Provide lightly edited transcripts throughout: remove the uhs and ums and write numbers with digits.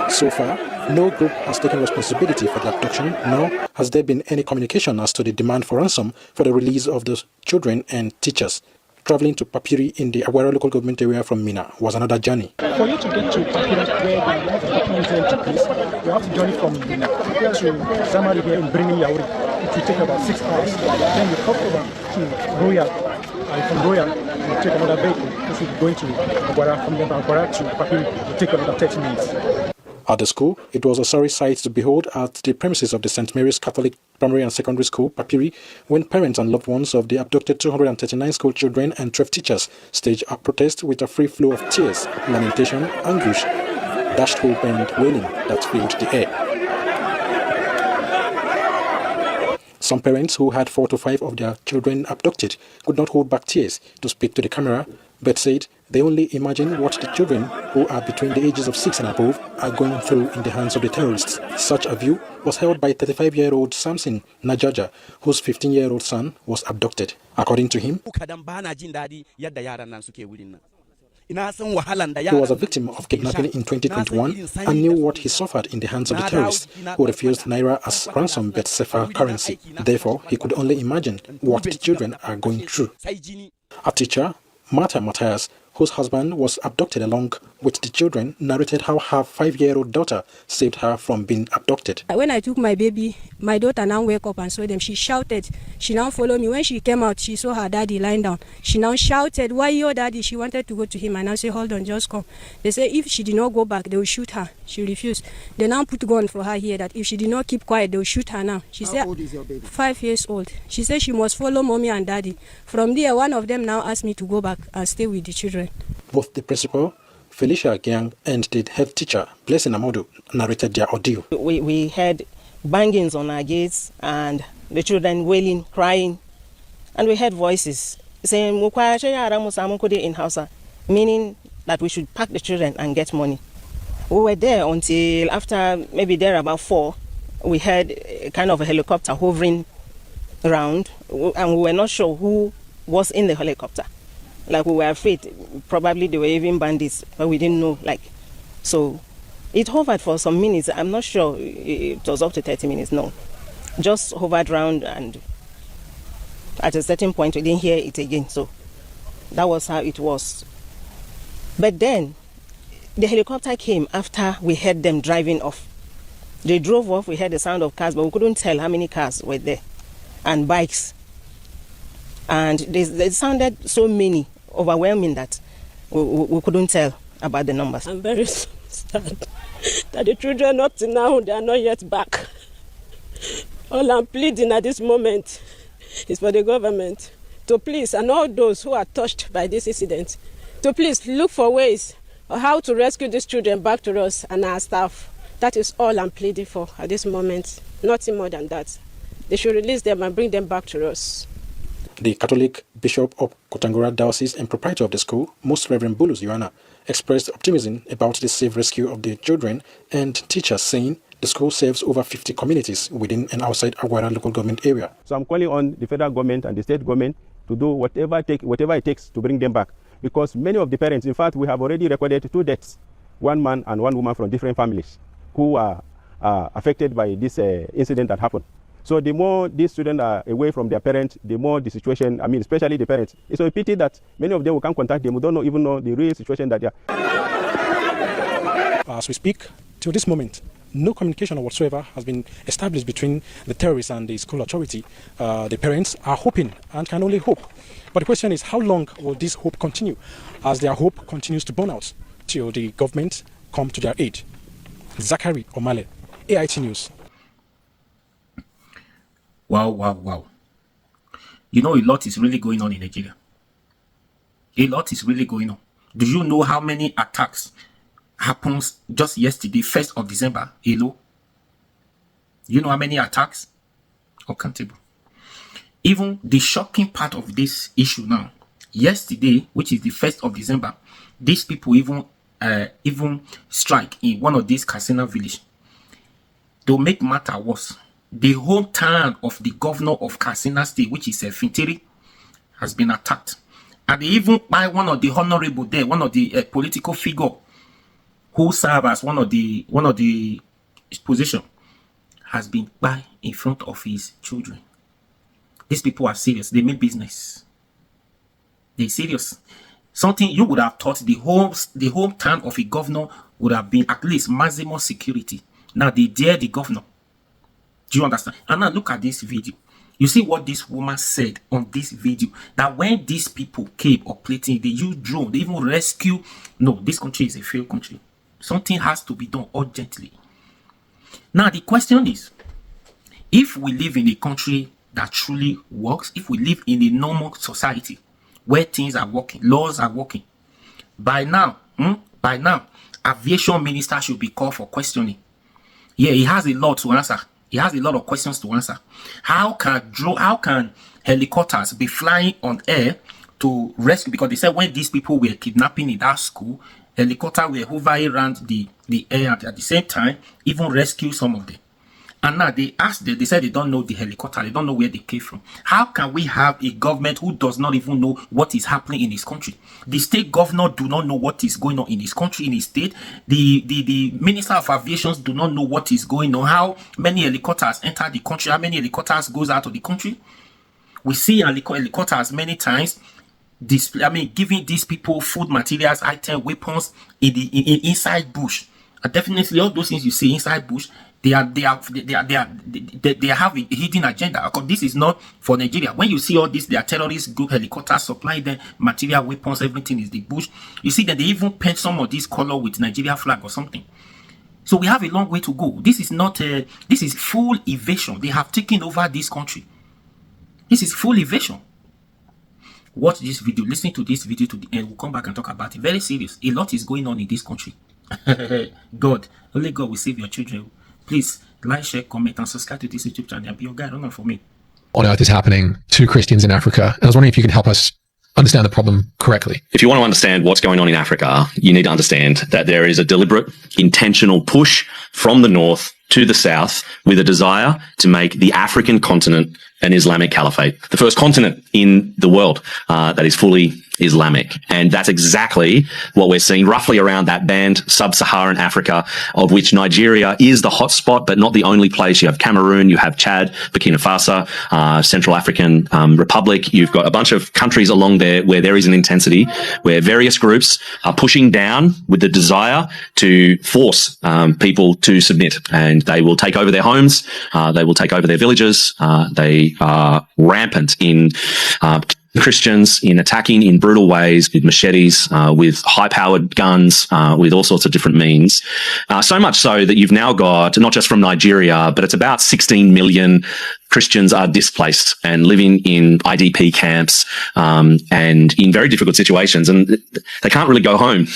So far, no group has taken responsibility for the abduction, nor has there been any communication as to the demand for ransom for the release of the children and teachers. Traveling to Papiri in the Abuja local government area from Mina was another journey. For you to get to Papiri, where the abduction incident took place, you have to journey from Mina to Zamari here in Birnin Yauri. It will take about 6 hours. Then you hop over to Royal, and from Royal, you take another vehicle. If you're going to Abuja, from Abuja to Papiri, it will take about 30 minutes. At the school, it was a sorry sight to behold at the premises of the St. Mary's Catholic Primary and Secondary School, Papiri, when parents and loved ones of the abducted 239 school children and 12 teachers staged a protest with a free flow of tears, lamentation, anguish, dashed hope and wailing that filled the air. Some parents who had 4 to 5 of their children abducted could not hold back tears to speak to the camera, but said they only imagine what the children who are between the ages of 6 and above are going through in the hands of the terrorists. Such a view was held by 35-year-old Samson Najaja, whose 15-year-old son was abducted. According to him, he was a victim of kidnapping in 2021 and knew what he suffered in the hands of the terrorists, who refused Naira as ransom but safer currency. Therefore, he could only imagine what the children are going through. A teacher, Martha Matthias, whose husband was abducted along with the children, narrated how her 5-year-old daughter saved her from being abducted. When I took my baby, my daughter now woke up and saw them. She shouted. She now followed me. When she came out, she saw her daddy lying down. She now shouted, "Why your daddy?" She wanted to go to him. I now say, "Hold on, just come." They say if she did not go back, they will shoot her. She refused. They now put gun for her here that if she did not keep quiet, they will shoot her now. She said, how old is your baby? 5 years old. She said she must follow mommy and daddy. From there, one of them now asked me to go back and stay with the children. Both the principal, Felicia Gyang, and the head teacher, Blessing Amodu, narrated their ordeal. We heard bangings on our gates and the children wailing, crying, and we heard voices saying, in Hausa, meaning that we should pack the children and get money. We were there until after maybe there about 4, we heard kind of a helicopter hovering around, and we were not sure who was in the helicopter. Like, we were afraid, probably they were even bandits, but we didn't know, so it hovered for some minutes. I'm not sure it was up to 30 minutes, no. Just hovered around, and at a certain point we didn't hear it again, so that was how it was. But then, the helicopter came after we heard them driving off. They drove off, we heard the sound of cars, but we couldn't tell how many cars were there, and bikes. And they sounded so many, overwhelming, that we couldn't tell about the numbers. I'm very sad that the children up to now, they are not yet back. All I'm pleading at this moment is for the government to please, and all those who are touched by this incident, to please look for ways of how to rescue these children back to us and our staff. That is all I'm pleading for at this moment. Nothing more than that. They should release them and bring them back to us. The Catholic Bishop of Kotangora Diocese and proprietor of the school, Most Reverend Bulus Yohana, expressed optimism about the safe rescue of the children and teachers, saying the school serves over 50 communities within and outside Aguara local government area. So I'm calling on the federal government and the state government to do whatever it takes to bring them back. Because many of the parents, in fact, we have already recorded 2 deaths, 1 man and 1 woman from different families who are affected by this incident that happened. So the more these students are away from their parents, the more the situation, especially the parents. It's a pity that many of them will can't contact them. We don't even know the real situation that they are. As we speak, till this moment, no communication whatsoever has been established between the terrorists and the school authority. The parents are hoping and can only hope. But the question is, how long will this hope continue as their hope continues to burn out till the government come to their aid? Zachary Omale, AIT News. Wow. You know, a lot is really going on in Nigeria. A lot is really going on. Do you know how many attacks happens just yesterday, 1st of December, Elo? You know how many attacks? Uncountable. Even the shocking part of this issue now, yesterday, which is the 1st of December, these people even strike in one of these casino villages. To make matter worse, the hometown of the governor of Katsina State, which is Fintiri, has been attacked. And they even by one of the honorable there, one of the political figure who serve as one of the position has been by in front of his children. These people are serious. They mean business. They're serious. Something you would have thought the whole time of a governor would have been at least maximum security. Now they dare the governor. Do you understand? And now look at this video. You see what this woman said on this video, that when these people came operating, they used drone, they even rescue. No, this country is a failed country. Something has to be done urgently. Now the question is, if we live in a country that truly works, if we live in a normal society where things are working, laws are working, by now, aviation minister should be called for questioning. Yeah, he has a lot to answer. He has a lot of questions to answer. How can helicopters be flying on air to rescue? Because they said when these people were kidnapping in that school, helicopters were hovering around the air at the same time, even rescue some of them. And now they asked them, they said they don't know the helicopter, they don't know where they came from. How can we have a government who does not even know what is happening in his country? The state governor do not know what is going on in his country, in his state. The minister of aviation do not know what is going on. How many helicopters enter the country? How many helicopters goes out of the country? We see helicopters many times giving these people food materials, items, weapons inside bush. And definitely all those things you see inside bush, they have a hidden agenda. Because this is not for Nigeria. When you see all this, they are terrorist group helicopters supplying them material, weapons, everything is the bush. You see that they even paint some of this color with Nigeria flag or something. So we have a long way to go. This is not this is full evasion. They have taken over this country. This is full evasion. Watch this video, listen to this video to the end. We'll come back and talk about it. Very serious. A lot is going on in this country. God, only God will save your children. Please like, share, comment, and subscribe to this YouTube channel and be your guide. Don't for me. On earth is happening to Christians in Africa? And I was wondering if you could help us understand the problem correctly. If you want to understand what's going on in Africa, you need to understand that there is a deliberate, intentional push from the north to the south with a desire to make the African continent an Islamic caliphate, the first continent in the world that is fully Islamic. And that's exactly what we're seeing roughly around that band, sub-Saharan Africa, of which Nigeria is the hotspot, but not the only place. You have Cameroon, you have Chad, Burkina Faso, Central African Republic. You've got a bunch of countries along there where there is an intensity, where various groups are pushing down with the desire to force people to submit. And they will take over their homes, they will take over their villages, they are rampant in Christians, in attacking in brutal ways with machetes, with high-powered guns, with all sorts of different means. So much so that you've now got, not just from Nigeria, but it's about 16 million Christians are displaced and living in IDP camps, and in very difficult situations. And they can't really go home.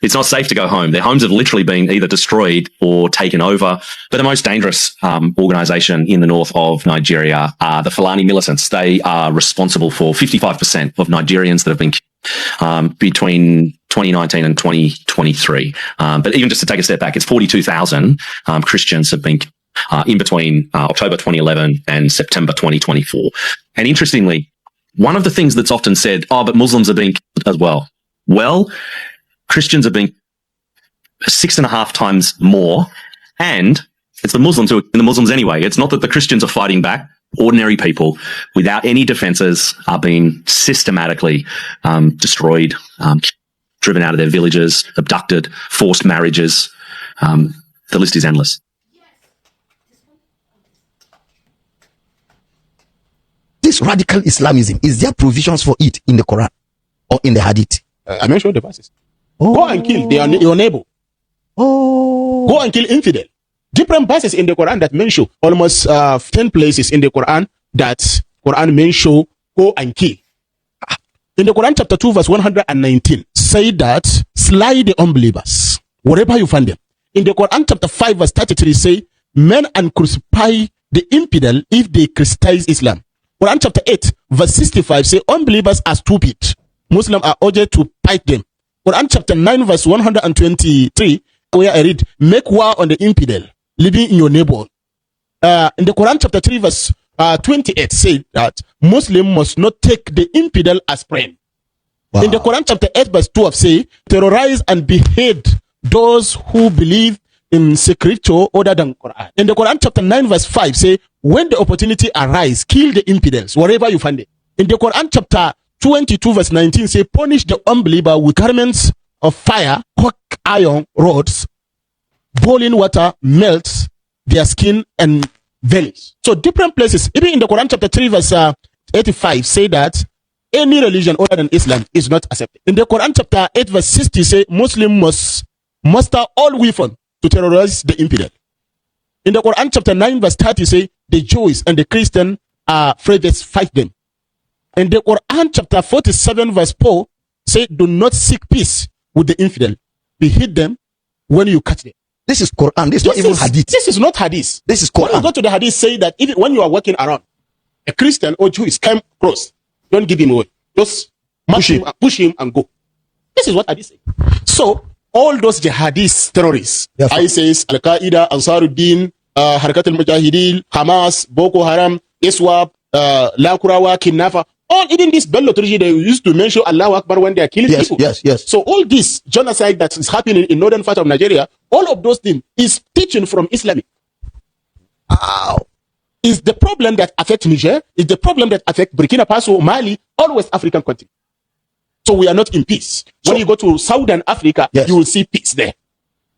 It's not safe to go home. Their homes have literally been either destroyed or taken over. But the most dangerous organization in the north of Nigeria are the Fulani militants. They are responsible for 55% of Nigerians that have been killed between 2019 and 2023. But even just to take a step back, it's 42,000 Christians have been killed in between October 2011 and September 2024. And interestingly, one of the things that's often said, oh, but Muslims are being killed as well. Well, Christians are being 6.5 times more, and it's the Muslims who are the Muslims anyway. It's not that the Christians are fighting back. Ordinary people without any defenses are being systematically destroyed, driven out of their villages, abducted, forced marriages. The list is endless. This radical Islamism, is there provisions for it in the Quran or in the Hadith? I mentioned the verses. Oh. Go and kill your neighbor. Oh. Go and kill infidel. Different verses in the Quran that mention almost 10 places in the Quran that Quran mention go and kill. In the Quran chapter 2 verse 119 say that slay the unbelievers wherever you find them. In the Quran chapter 5 verse 33 say men and crucify the infidel if they Christianize Islam. Quran chapter 8 verse 65 say unbelievers are stupid. Muslims are urged to fight them. Quran chapter 9 verse 123 where I read, make war on the infidel living in your neighborhood. In the Quran chapter 3 verse 28 say that Muslim must not take the infidel as friend. Wow. In the Quran chapter 8 verse 12 say, terrorize and behead those who believe in scripture other than Quran. In the Quran chapter 9 verse 5 say, when the opportunity arise, kill the infidels, wherever you find it. In the Quran chapter 22 verse 19 say, punish the unbeliever with garments of fire, hot iron rods, boiling water melts their skin and bellies. So different places, even in the Quran chapter 3 verse 85 say that any religion other than Islam is not accepted. In the Quran chapter 8 verse 60 say, Muslim must muster all weapons to terrorize the infidel. In the Quran chapter 9 verse 30 say, the Jews and the Christian are furthest fight them. In the Quran chapter 47 verse 4 say, do not seek peace with the infidel. Be hit them when you catch them. This is Quran. This is not even hadith. This is not hadith. This is Quran. When you go to the hadith, say that even when you are walking around, a Christian or Jew is come close, don't give him away. Just push him and go. This is what hadith say. So all those jihadist terrorists, ISIS, Al Qaeda, Ansaruddin, Harakat al Mujahideen, Hamas, Boko Haram, ISWAP, Lakurawa, Kidnapper, all even this Bello trilogy they used to mention Allahu Akbar when they are killing people. Yes. So all this genocide that is happening in northern part of Nigeria, all of those things is teaching from Islamic. Is the problem that affects Niger, is the problem that affects Burkina Faso, Mali, all West African countries. So we are not in peace. When you go to Southern Africa, you will see peace there.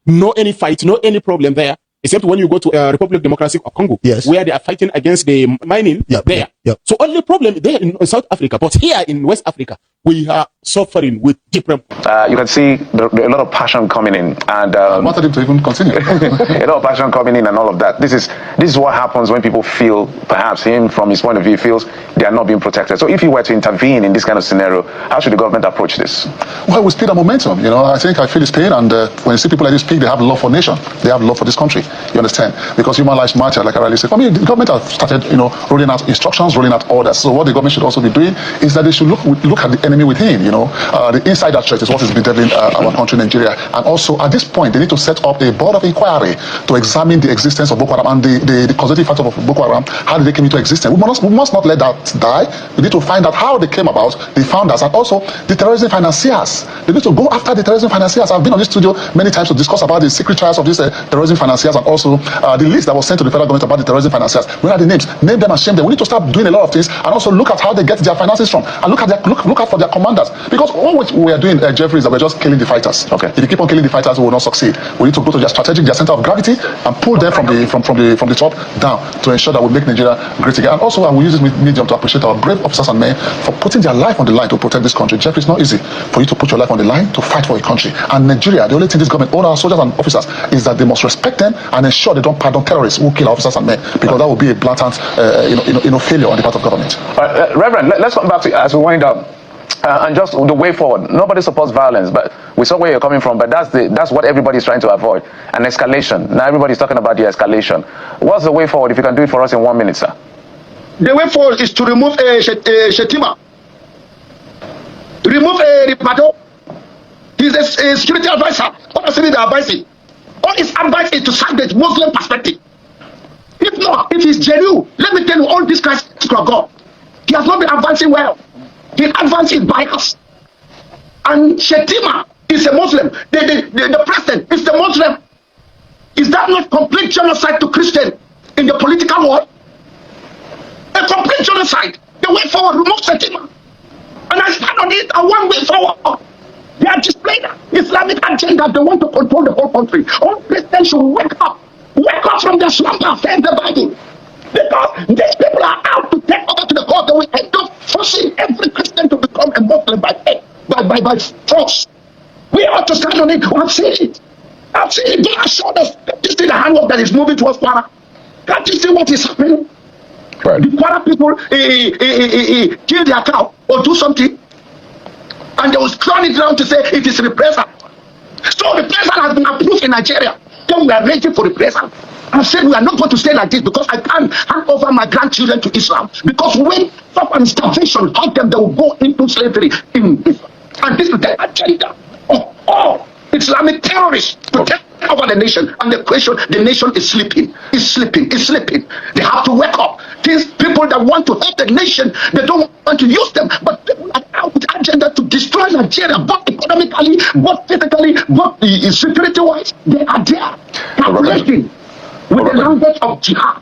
No any fight, no any problem there. Except when you go to Republic Democratic of Congo, where they are fighting against the mining there. So only problem there in South Africa, but here in West Africa, we are suffering with different. You can see a lot of passion coming in, and I wanted him to even continue. A lot of passion coming in, and all of that. This is what happens when people feel, perhaps him from his point of view feels they are not being protected. So if you were to intervene in this kind of scenario, how should the government approach this? Well, we speed up momentum. You know, I feel his pain, and when you see people like this speak, they have love for nation, they have love for this country. You understand? Because human lives matter, like I already said. I mean, the government has started, rolling out instructions, rolling out orders. So what the government should also be doing is that they should look at the enemy within. The insider threat is what is bedeviling our country, Nigeria. And also, at this point, they need to set up a board of inquiry to examine the existence of Boko Haram and the causative factor of Boko Haram. How did they come into existence? We must not let that die. We need to find out how they came about, the founders, and also the terrorism financiers. They need to go after the terrorism financiers. I've been on this studio many times to discuss about the secret trials of these terrorism financiers, and also the list that was sent to the federal government about the terrorism financiers. Where are the names? Name them and shame them. We need to start doing a lot of things, and also look at how they get their finances from, and look out for their commanders. Because what we are doing, Jeffrey, is that we're just killing the fighters. Okay. If you keep on killing the fighters, we will not succeed. We need to go to their center of gravity, and pull them from the top down to ensure that we make Nigeria great again. And also, I will use this medium to appreciate our brave officers and men for putting their life on the line to protect this country. Jeffrey, it's not easy for you to put your life on the line to fight for a country. And Nigeria, the only thing this government, all our soldiers and officers, is that they must respect them and ensure they don't pardon terrorists who kill our officers and men, because that will be a blatant, failure on the part of government. Reverend, let's come back to as we wind up. And just the way forward. Nobody supports violence, but we saw where you're coming from. But that's what everybody's trying to avoid, an escalation. Now everybody's talking about the escalation. What's the way forward? If you can do it for us in 1 minute, sir. The way forward is to remove Shetima, remove Ripato. He's a security advisor. Honestly, the advising. All his advice is to sack the Muslim perspective. If not, if he's genuine, let me tell you, all these guys are God. He has not been advancing well. He advances bias. And Shetima is a Muslim. The president is the Muslim. Is that not complete genocide to Christian in the political world? A complete genocide. The way forward, remove Shetima. And I stand on it, a one way forward. They are displaying Islamic agenda. They want to control the whole country. All Christians should wake up. Wake up from their slumber, says the Bible. Because these people are out to take over to the court. They will end up forcing every Christian to become a Muslim by force. We ought to stand on it. I've seen it. God has showed us. Can't you see the handwork that is moving towards Kwara? Can't you see what is happening? Right. The Kwara people kill their cow or do something, and they will turn it around to say it is reprisal. So reprisal has been approved in Nigeria. Then we are ready for reprisal. I said we are not going to stay like this, because I can't hand over my grandchildren to Islam. Because when some starvation hurt them, they will go into slavery in Islam. And this is the agenda of all Islamic terrorists to take over the nation. And the question, the nation is sleeping. It's sleeping. They have to wake up. These people that want to help the nation, they don't want to use them. But people are out with agenda to destroy Nigeria, both economically, both physically, both security-wise. They are there, calculating with the language of jihad.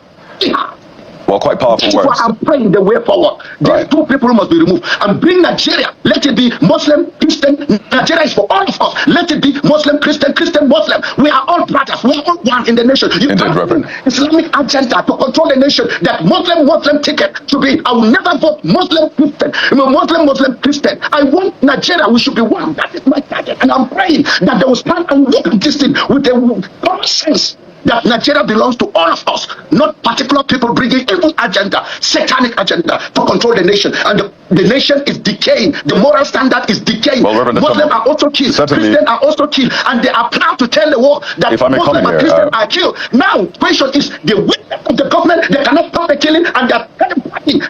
Well, quite powerful words. That's why I'm praying the way forward. These two people must be removed and bring Nigeria. Let it be Muslim, Christian. Nigeria is for all of us. Let it be Muslim, Christian, Muslim. We are all brothers. We are all one in the nation. You can't bring Islamic agenda to control the nation. That Muslim ticket to be. I will never vote Muslim, Christian. Muslim, Christian. I want Nigeria. We should be one. That is my target. And I'm praying that they will stand and look at this thing with a common sense. That Nigeria belongs to all of us, not particular people bringing evil agenda, satanic agenda to control the nation. And the nation is decaying. The moral standard is decaying. Well, Muslims are also killed. Christians are also killed. And they are proud to tell the world that Muslims and Christians are killed. Now, the question is the witness of the government. They cannot stop the killing, and they are telling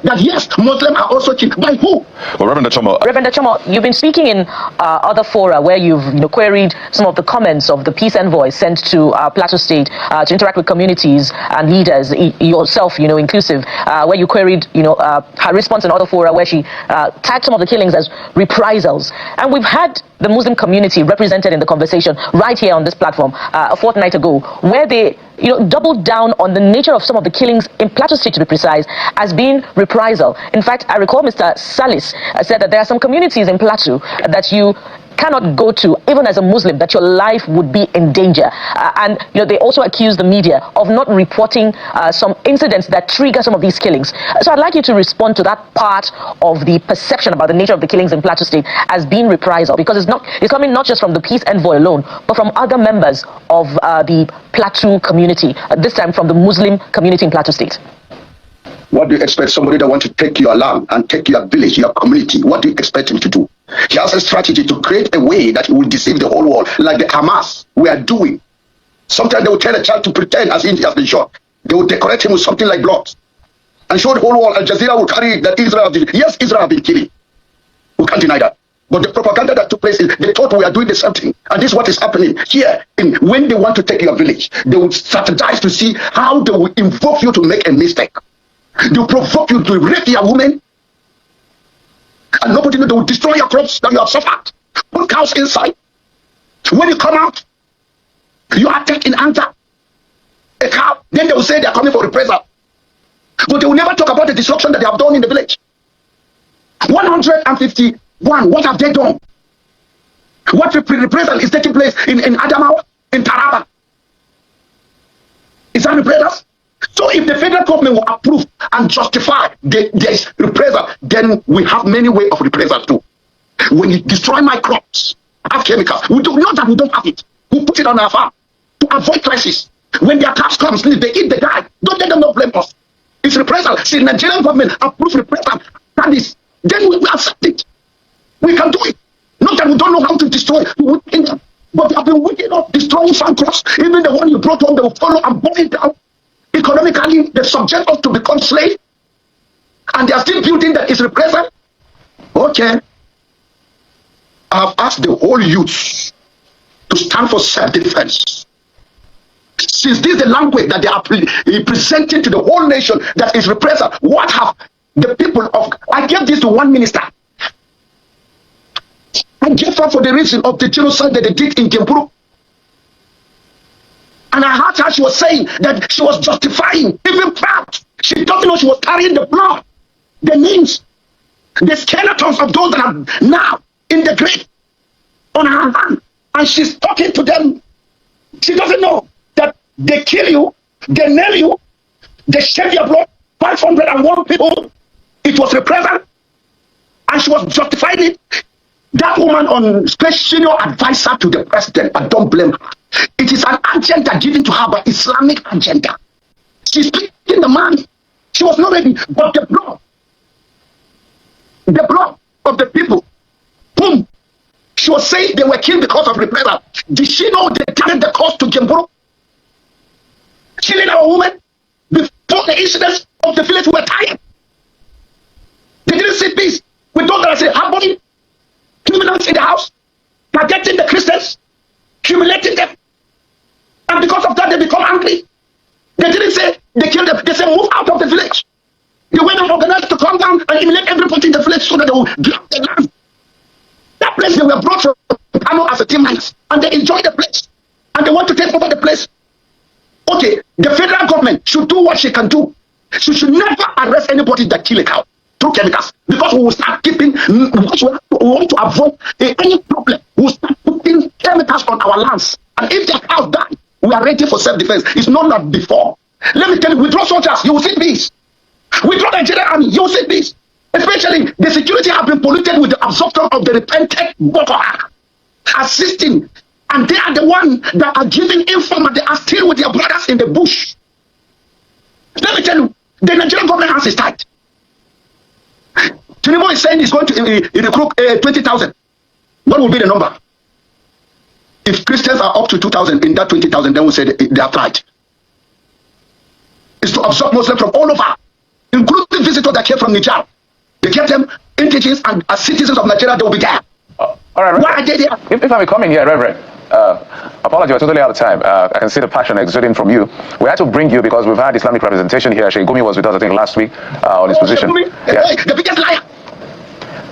that yes, Muslims are also killed. By who? Well, Reverend Achomo, you've been speaking in other fora where you've queried some of the comments of the peace envoy sent to Plateau State to interact with communities and leaders, yourself, inclusive, where you queried, her response in other fora where she tagged some of the killings as reprisals. And we've had the Muslim community represented in the conversation right here on this platform a fortnight ago, where they doubled down on the nature of some of the killings in Plateau State, to be precise, as being reprisal. In fact, I recall Mr. Salis said that there are some communities in Plateau that you cannot go to, even as a Muslim, that your life would be in danger. And they also accuse the media of not reporting some incidents that trigger some of these killings. So I'd like you to respond to that part of the perception about the nature of the killings in Plateau State as being reprisal, because it's coming not just from the peace envoy alone, but from other members of the Plateau community, this time from the Muslim community in Plateau State. What do you expect somebody that wants to take your land and take your village, your community? What do you expect him to do? He has a strategy to create a way that he will deceive the whole world, like the Hamas we are doing. Sometimes they will tell a child to pretend as if he has been shot. They will decorate him with something like blood and show the whole world. Al Jazeera will carry that Israel did. Yes, Israel has been killing. We can't deny that. But the propaganda that took place, they thought we are doing the same thing. And this is what is happening here. When they want to take your village, they will strategize to see how they will invoke you to make a mistake. They will provoke you to rape your woman. And nobody knows. They will destroy your crops that you have suffered. Put cows inside. When you come out, you attack in anger a cow. Then they will say they are coming for reprisal. But they will never talk about the destruction that they have done in the village. 151. What have they done? What reprisal is taking place in Adamawa, in Taraba? Is that reprisal? So if the federal government will approve and justify this reprisal, then we have many ways of reprisal too. When you destroy my crops, I have chemicals. We do not that we don't have it. We put it on our farm to avoid crisis. When their cows come, they eat the guy. Don't let them not blame us. It's reprisal. See, the Nigerian government approve reprisal. That is, then we accept it. We can do it. Not that we don't know how to destroy. But they have been wicked up destroying farm crops. Even the one you brought home, they will follow and burn it down. Economically, they subject us to become slaves, and they are still building that is reprisal. Okay. I have asked the whole youth to stand for self-defense. Since this is the language that they are presenting to the whole nation that is reprisal, what have the people of... I gave this to one minister. I gave her for the reason of the genocide that they did in Gemburu. And I heard her, she was saying that she was justifying, even proud. She doesn't know she was carrying the blood, the names, the skeletons of those that are now in the grave on her hand. And she's talking to them. She doesn't know that they kill you, they nail you, they shed your blood, 501 people. It was reprisal. And she was justifying it. That woman on senior advisor to the president, but don't blame her. It is an agenda given to her by Islamic agenda. She's speaking the money. She was not ready, but the blood of the people, boom. She was saying they were killed because of reprisal. Did she know they carried the cost to Gemburu? Killing our woman before the incidents of the village were tired. They didn't see peace with those that are saying harboring criminals in the house, targeting the Christians, humiliating them. And because of that, they become angry. They didn't say they killed them. They said move out of the village. They went and organized to come down and eliminate everybody in the village so that they will block the land. Okay, the federal government should do what she can do. She should never arrest anybody that kill a cow through chemicals, because we will start keeping, we want to avoid any problem. We will start putting chemicals on our lands. And if the cows die, we are ready for self-defense. It's not like before. Let me tell you, withdraw soldiers, you will see peace. Withdraw the Nigerian army, you will see peace. Especially the security have been polluted with the absorption of the repented Boko Haram assisting, and they are the ones that are giving information. They are still with their brothers in the bush. Let me tell you, the Nigerian government has is tight. Tinubu is saying he's going to recruit 20,000. What will be the number? If Christians are up to 2,000 in that 20,000, then we say they are tight. It's to absorb Muslims from all over, including visitors that came from Niger. They kept them indigenous, and as citizens of Nigeria, they will be there. All right, Reverend. Why are they there? If I may come in here, Reverend. Apology, we're totally out of time. I can see the passion exuding from you. We had to bring you because we've had Islamic representation here. Sheikh Gumi was with us, I think, last week on his position. Yeah. The biggest liar,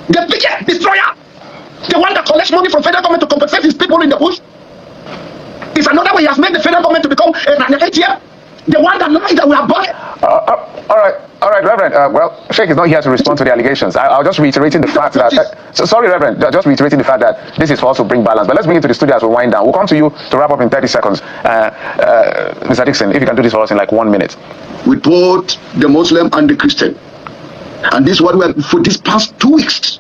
the biggest destroyer, the one that collects money from federal government to compensate his people in the bush. It's another way he has made the federal government to become an ATM. The one that lies that we are buying. All right, Reverend. Well, Sheikh is not here to respond to the allegations. I'll just reiterating the fact that. Sorry, Reverend. Just reiterating the fact that this is for us to bring balance. But let's bring it to the studio as we wind down. We'll come to you to wrap up in 30 seconds. Mr. Dixon, if you can do this for us in like 1 minute. With both the Muslim and the Christian. And this is what we have for these past 2 weeks.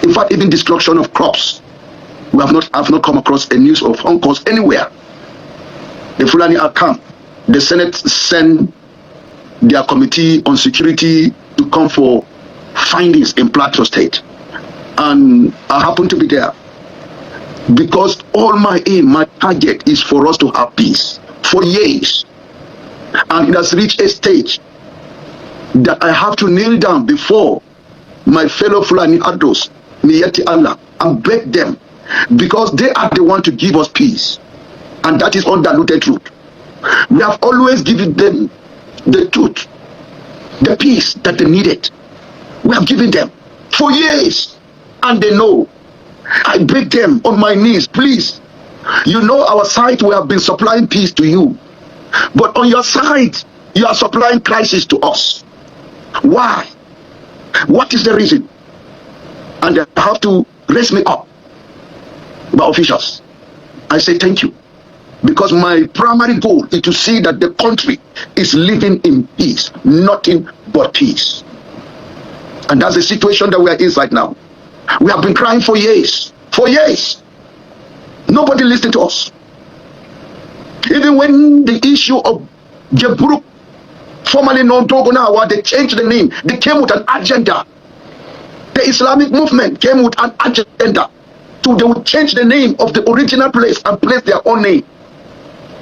In fact, even destruction of crops. We have not come across a news of hunters anywhere. The Fulani are come. The Senate sent their committee on security to come for findings in Plateau State. And I happen to be there because all my aim, my target is for us to have peace for years. And it has reached a stage that I have to kneel down before my fellow Fulani Ados, Miyati Allah, and beg them, because they are the one to give us peace. And that is undiluted truth. We have always given them the truth, the peace that they needed. We have given them for years, and they know. I beg them on my knees, please. You know our side, we have been supplying peace to you. But on your side, you are supplying crisis to us. Why? What is the reason? And they have to raise me up by officials. I say thank you. Because my primary goal is to see that the country is living in peace, nothing but peace. And that's the situation that we are in right now. We have been crying for years. For years. Nobody listened to us. Even when the issue of Jeburuk, formerly known Togonawa, they changed the name. They came with an agenda. The Islamic movement came with an agenda. So they would change the name of the original place and place their own name.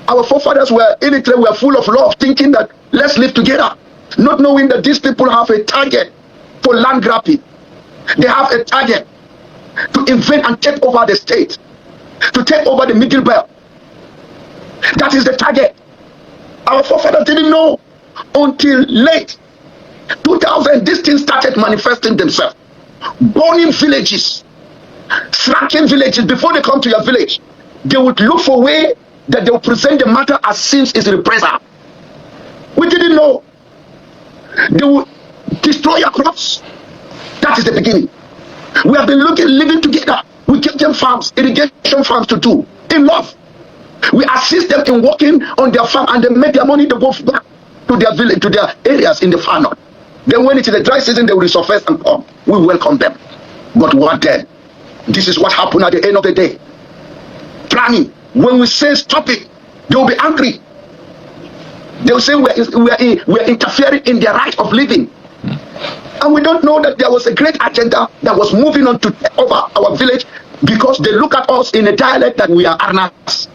Our forefathers were in it, were full of love, thinking that let's live together, not knowing that these people have a target for land grabbing. They have a target to invade and take over the state, to take over the Middle Belt. That is the target. Our forefathers didn't know until late 2000. These things started manifesting themselves, burning villages, striking villages. Before they come to your village, they would look for a way that they will present the matter as since is reprisal. We didn't know. They will destroy your crops. That is the beginning. We have been living together. We give them farms, irrigation farms to do in love. We assist them in working on their farm, and they make their money to go back to their village, to their areas in the far north. Then when it is the dry season, they will resurface and come. We welcome them. But what then? This is what happened at the end of the day. Planning. When we say stop it, they will be angry. They will say we are interfering in their right of living. And we don't know that there was a great agenda that was moving on to take over our village, because they look at us in a dialect that we are Arnas.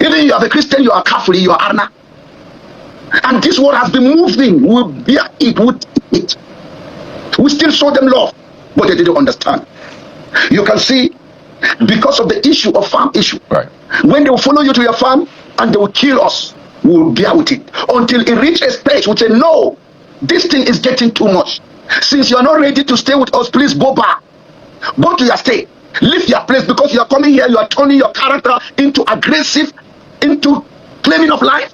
Even you are a Christian, you are Kafri, you are Arna. And this world has been moving. We bear it, with it. We still show them love, but they didn't understand. You can see, because of the issue of farm issue. Right. When they will follow you to your farm and they will kill us, we will bear with it until it reaches a stage we say, no, this thing is getting too much. Since you are not ready to stay with us, please go back. Go to your state. Leave your place, because you are coming here, you are turning your character into aggressive, into claiming of life.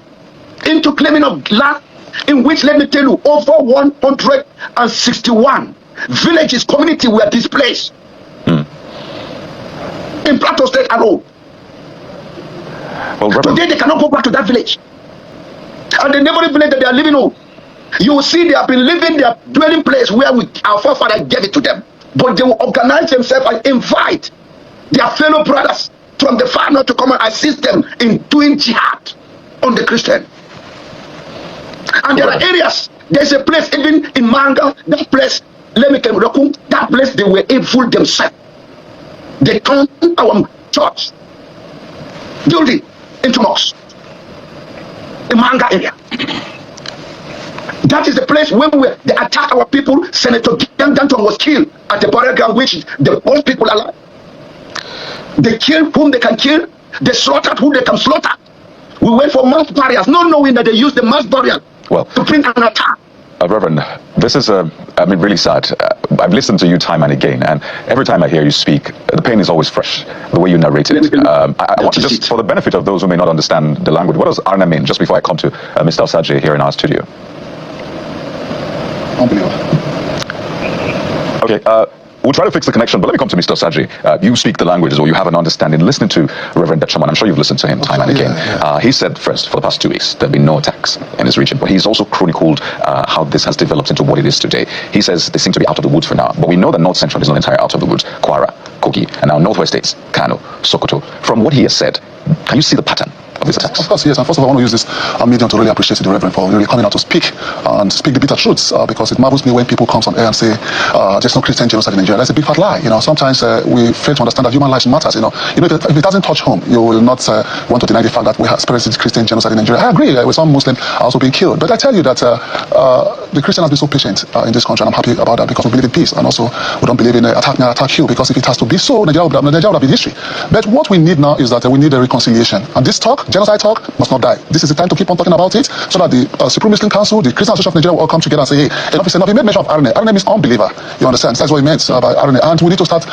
into claiming of land, in which, let me tell you, over 161 villages, community were displaced in Plateau State alone. Well, today they cannot go back to that village, and the neighboring village that they are living on, you will see they have been living their dwelling place where our forefathers gave it to them, but they will organize themselves and invite their fellow brothers from the far north to come and assist them in doing jihad on the Christian. And there are areas, there's a place even in Manga, that place, that place they were evil themselves. They turned our church building into mosque. The Manga area. That is the place where they attacked our people. Senator Danton was killed at the burial ground, which the most people alive. They killed whom they can kill. They slaughtered who they can slaughter. We went for mass burials, not knowing that they used the mass burial to bring an attack. Reverend, this is really sad. I've listened to you time and again, and every time I hear you speak, the pain is always fresh, the way you narrate it. I want to just, for the benefit of those who may not understand the language, what does Arna mean, just before I come to Mr. Osaje here in our studio? Okay, we'll try to fix the connection, but let me come to Mr. Osaje. You speak the languages, or you have an understanding. Listening to Reverend Dechaman, I'm sure you've listened to him time and again. He said first, for the past 2 weeks, there have been no attacks in his region, but he's also chronicled how this has developed into what it is today. He says they seem to be out of the woods for now, but we know that North Central is not entirely out of the woods. Kwara, Kogi, and now Northwest states, Kano, Sokoto. From what he has said, can you see the pattern of these attacks? Of course, yes. And first of all, I want to use this medium to really appreciate the Reverend for really coming out to speak and speak the bitter truths, because it marvels me when people come on air and say there's no Christian genocide in Nigeria. That's a big fat lie. Sometimes we fail to understand that human lives matters. If it doesn't touch home, you will not want to deny the fact that we have experienced Christian genocide in Nigeria. I agree with some Muslims are also being killed, but I tell you that the Christian has been so patient in this country, and I'm happy about that, because we believe in peace, and also we don't believe in attack me, attack you, because if it has to be so, Nigeria would have been history. But what we need now is that we need a reconciliation, and this talk, genocide talk, must not die. This is the time to keep on talking about it, so that the Supreme Muslim Council, the Christian Association of Nigeria will all come together and say, hey, enough is enough. He made mention of RNA. RNA means unbeliever. You understand? That's what he meant about RNA. And we need to start,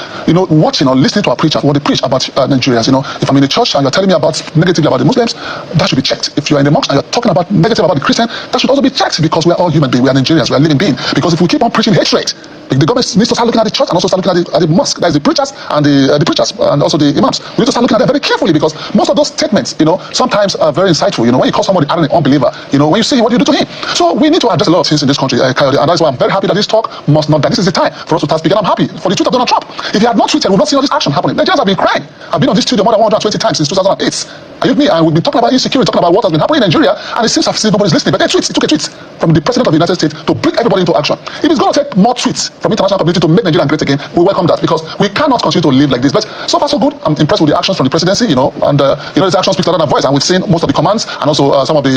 watching or listening to our preachers, what they preach about Nigerians. If I'm in the church and you're telling me negatively about the Muslims, that should be checked. If you're in the mosque and you're talking about negative about the Christian, that should also be checked, because we are all human beings. We are Nigerians. We are living beings. Because if we keep on preaching hatred, the government needs to start looking at the church and also start looking at the mosque. That is the preachers and the preachers and also the imams. We need to start looking at them very carefully, because most of those statements, sometimes are very insightful. When you call somebody an unbeliever, when you see him, what do you do to him? So we need to address a lot of things in this country, and that's why I'm very happy that this talk must not die. This is the time for us to start speaking. I'm happy for the tweet of Donald Trump. If he had not tweeted, we've not seen all this action happening. Nigerians have been crying. I've been on this studio more than 120 times since 2008. Are you with me? And we've been talking about insecurity, talking about what has been happening in Nigeria, and it seems as if nobody's listening. But he took a tweet from the President of the United States to bring everybody into action. If it's going to take more tweets from international community to make Nigeria great again, we welcome that, because we cannot continue to live like this. But so far so good. I'm impressed with the actions from the presidency, and these actions speak louder than voice, and we've seen most of the commands and also some of the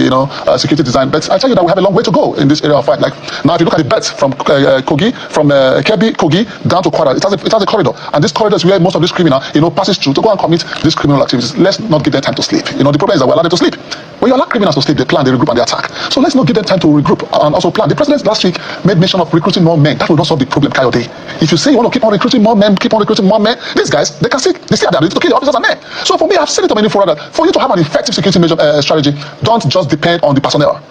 security design. But I tell you that we have a long way to go in this area of fight. Like now, if you look at the belt from Kogi, from Kebbi, Kogi down to Kwara, it has a corridor, and this corridor is where most of this criminal passes through to go and commit these criminal activities. Let's not give them time to sleep. The problem is that we allow them to sleep. When you allow criminals to sleep, they plan, they regroup, and they attack. So let's not give them time to regroup and also plan. The president last week made mention of recruiting more men. That will not solve the problem, Kayode. If you say you want to keep on recruiting more men, these guys, they still have the ability to kill the officers and men. So for me, I've seen it on many forums that for you to have an effective security strategy, don't just depend on the personnel.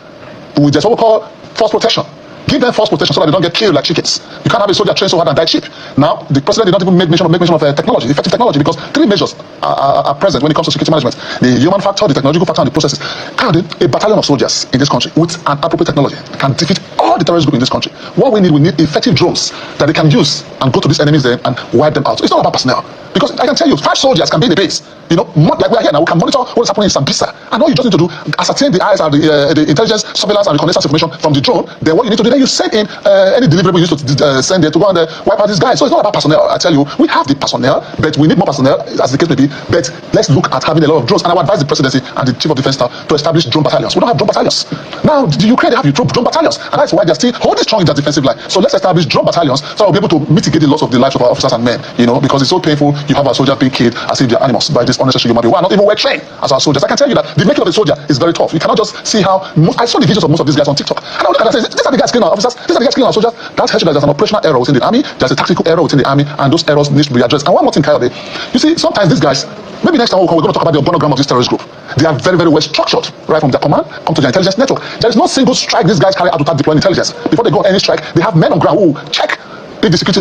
We just what we call force protection. Give them force protection so that they don't get killed like chickens. You can't have a soldier trained so hard and die cheap. Now, the president did not even make mention of technology, effective technology, because three measures are present when it comes to security management: the human factor, the technological factor, and the processes. A battalion of soldiers in this country with an appropriate technology can defeat all the terrorist groups in this country. What we need effective drones that they can use and go to these enemies there and wipe them out. So it's not about personnel. Because I can tell you, 5 soldiers can be in the base. Like we are here now, we can monitor what is happening in Sambisa. And all you just need to do, ascertain the eyes and the intelligence, surveillance, and reconnaissance information from the drone. Then what you need to do, then you send in any deliverable you used to send there to go and wipe out these guys. So it's not about personnel. I tell you, we have the personnel, but we need more personnel, as the case may be. But let's look at having a lot of drones. And I would advise the presidency and the chief of defense staff to establish drone battalions. We don't have drone battalions. Now, the Ukraine, they have drone battalions. And that's why they're still holding strong in their defensive line. So let's establish drone battalions so we'll be able to mitigate the loss of the lives of our officers and men, because it's so painful you have our soldiers being killed as if they're animals by this unnecessary human being who are not even well trained as our soldiers. I can tell you that the making of a soldier is very tough. You cannot just see how I saw the videos of most of these guys on TikTok, and I look at that and say, these are the guys killing our officers, these are the guys killing our soldiers. That's helps you that there's an operational error within the army, there's a tactical error within the army, and those errors need to be addressed. And one more thing, Kyle, you see, sometimes these guys, maybe next time we're going to talk about the organogram of this terrorist group. They are very, very well structured, right from their command, come to their intelligence network. There is no single strike these guys carry out without deploying intelligence. Before they go on any strike, they have men on ground who check. If the security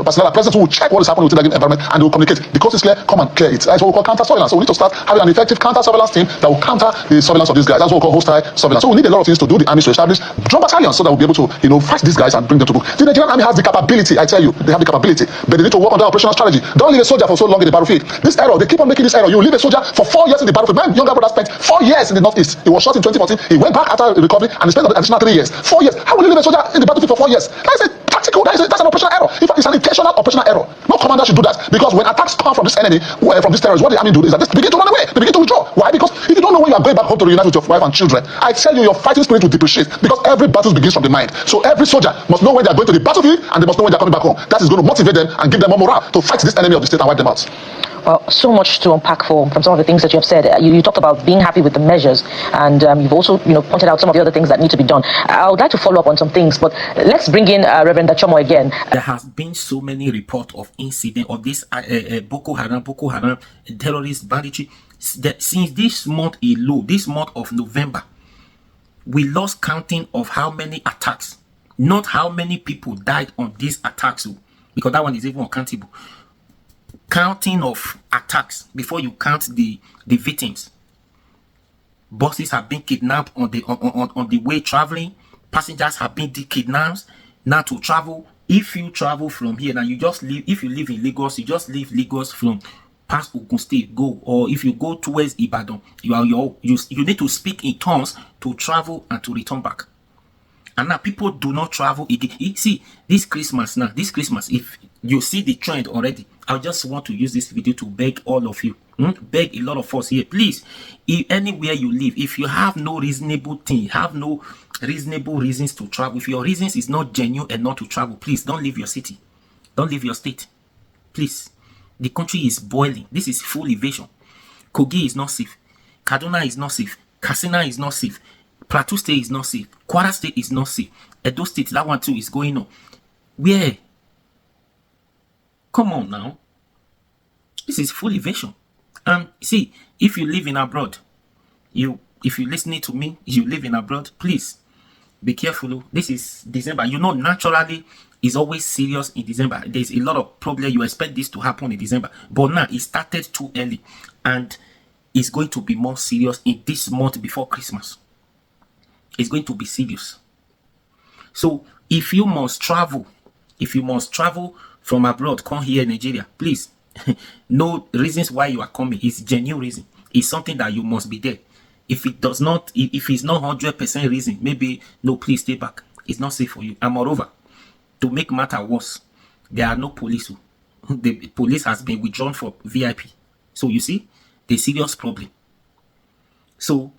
personnel are present, who will check what is happening within the environment, and they will communicate. Because it's clear, come and clear it. That's what we call counter-surveillance. So we need to start having an effective counter-surveillance team that will counter the surveillance of these guys. That's what we call hostile surveillance. So we need a lot of things to do. The army to establish drone battalions so that we'll be able to, fight these guys and bring them to book. The Nigerian army has the capability. I tell you, they have the capability, but they need to work on their operational strategy. Don't leave a soldier for so long in the battlefield. This error, they keep on making this error. You leave a soldier for 4 years in the battlefield. My younger brother spent 4 years in the northeast. He was shot in 2014. He went back after recovery and he spent an additional 3 years. 4 years. How will you leave a soldier in the battlefield for 4 years? That is a tactical. That's an operational error. In fact, it's an intentional operational error. No commander should do that, because when attacks come from this enemy, from this terrorists, what the army do is that they begin to run away. They begin to withdraw. Why? Because if you don't know when you are going back home to reunite with your wife and children, I tell you, your fighting spirit will depreciate, because every battle begins from the mind. So every soldier must know when they are going to the battlefield, and they must know when they are coming back home. That is going to motivate them and give them more morale to fight this enemy of the state and wipe them out. Well, so much to unpack from some of the things that you have said. You talked about being happy with the measures, and you've also, pointed out some of the other things that need to be done. I would like to follow up on some things, but let's bring in Reverend Dachomo again. There has been so many reports of incident of this Boko Haram, terrorist banditry. Since this month alone, this month of November, we lost counting of how many attacks, not how many people died on these attacks, because that one is even uncountable. Counting of attacks before you count the victims. Buses have been kidnapped on the way traveling. Passengers have been kidnapped. Now to travel, if you travel from here, now you just leave. If you live in Lagos, you just leave Lagos from past Ogun State, go. Or if you go towards Ibadan, you need to speak in tongues to travel and to return back. And now people do not travel again. See, this Christmas, if you see the trend already, I just want to use this video to beg all of you, beg a lot of us here, please, if anywhere you live, if you have no reasonable thing, have no reasonable reasons to travel, if your reasons is not genuine and not to travel, please don't leave your city, don't leave your state, please. The country is boiling. This is full evasion. Kogi is not safe. Kaduna is not safe. Katsina is not safe. Plateau State is not safe. Kwara State is not safe. Edo State, that one too is going on. Where? Come on now. This is full evasion. And see, if you live in abroad, if you're listening to me, you live in abroad, please be careful. This is December. Naturally, it's always serious in December. There's a lot of problem. You expect this to happen in December, but now it started too early, and it's going to be more serious in this month before Christmas. It's going to be serious. So if you must travel from abroad, come here in Nigeria, please. No reasons why you are coming. It's genuine reason. It's something that you must be there. If it does not, if it's not 100% reason, maybe no, please stay back. It's not safe for you. And moreover, to make matter worse, there are no police. The police has been withdrawn for VIP. So you see, the serious problem. So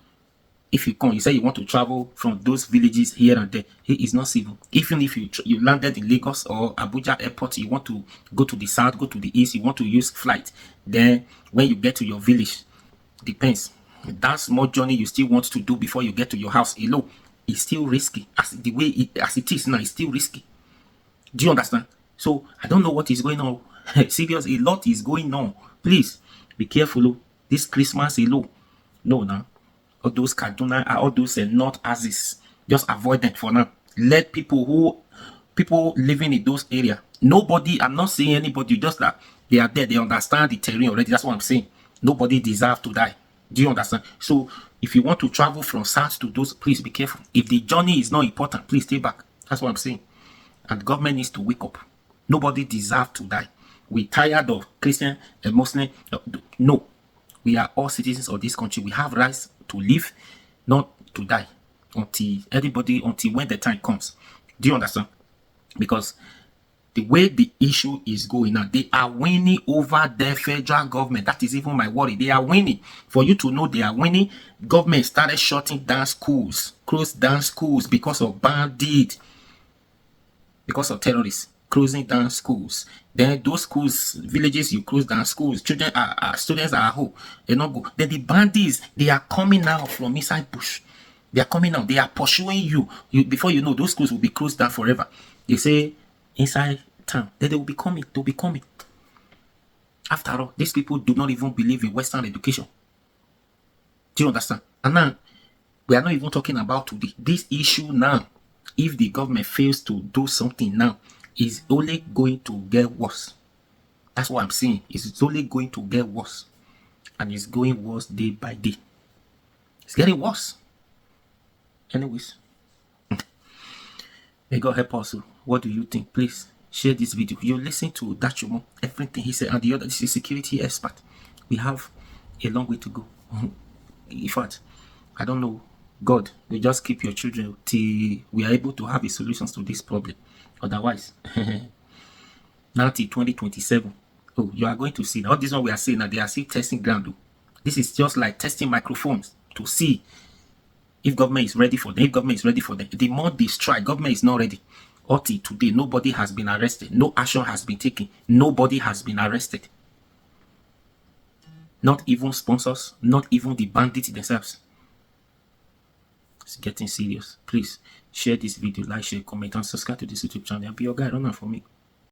if you come, you say you want to travel from those villages here and there, it is not civil. Even if you landed in Lagos or Abuja airport, you want to go to the south, go to the east, you want to use flight. Then when you get to your village, depends. That small journey you still want to do before you get to your house alone, it's still risky. As it is now, it's still risky. Do you understand? So I don't know what is going on. Serious, a lot is going on. Please be careful. This Christmas alone. No, now. All those Kaduna, all those not Aziz, just avoid them for now. Let people living in those areas. Nobody, I'm not saying anybody, just that they are there, they understand the terrain already. That's what I'm saying. Nobody deserves to die. Do you understand? So if you want to travel from south to those, please be careful. If the journey is not important, please stay back. That's what I'm saying. And the government needs to wake up. Nobody deserves to die. We're tired of Christian and Muslim. No. We are all citizens of this country. We have rights to live, not to die. Until when the time comes. Do you understand? Because the way the issue is going now, they are winning over the federal government. That is even my worry. They are winning. For you to know they are winning, government started shutting down schools, closed down schools because of bandits, because of terrorists. closing down schools. Then those schools, villages, you close down schools. Children students are at home. They not go. Then the bandits, they are coming out from inside bush. They are coming out. They are pursuing you. Before you know, those schools will be closed down forever. They say inside town. Then they will be coming. They will be coming. After all, these people do not even believe in Western education. Do you understand? And now, we are not even talking about today. This issue now, if the government fails to do something now, is only going to get worse. That's what I'm saying. It's only going to get worse. And it's going worse day by day. It's getting worse. Anyways. May God help us. What do you think? Please share this video. You listen to Dachumo, everything he said, and the other, this is a security expert. We have a long way to go. In fact, I don't know. God, they just keep your children till we are able to have a solutions to this problem. Otherwise, now till 2027, oh, you are going to see. All this one we are saying now, they are still testing ground. This is just like testing microphones to see if government is ready for them. If government is ready for them, the more they strike, government is not ready. Until today, nobody has been arrested. No action has been taken. Nobody has been arrested. Not even sponsors, not even the bandits themselves. It's getting serious. Please share this video, like, share, comment, and subscribe to this YouTube channel. And be your guide. Run for me.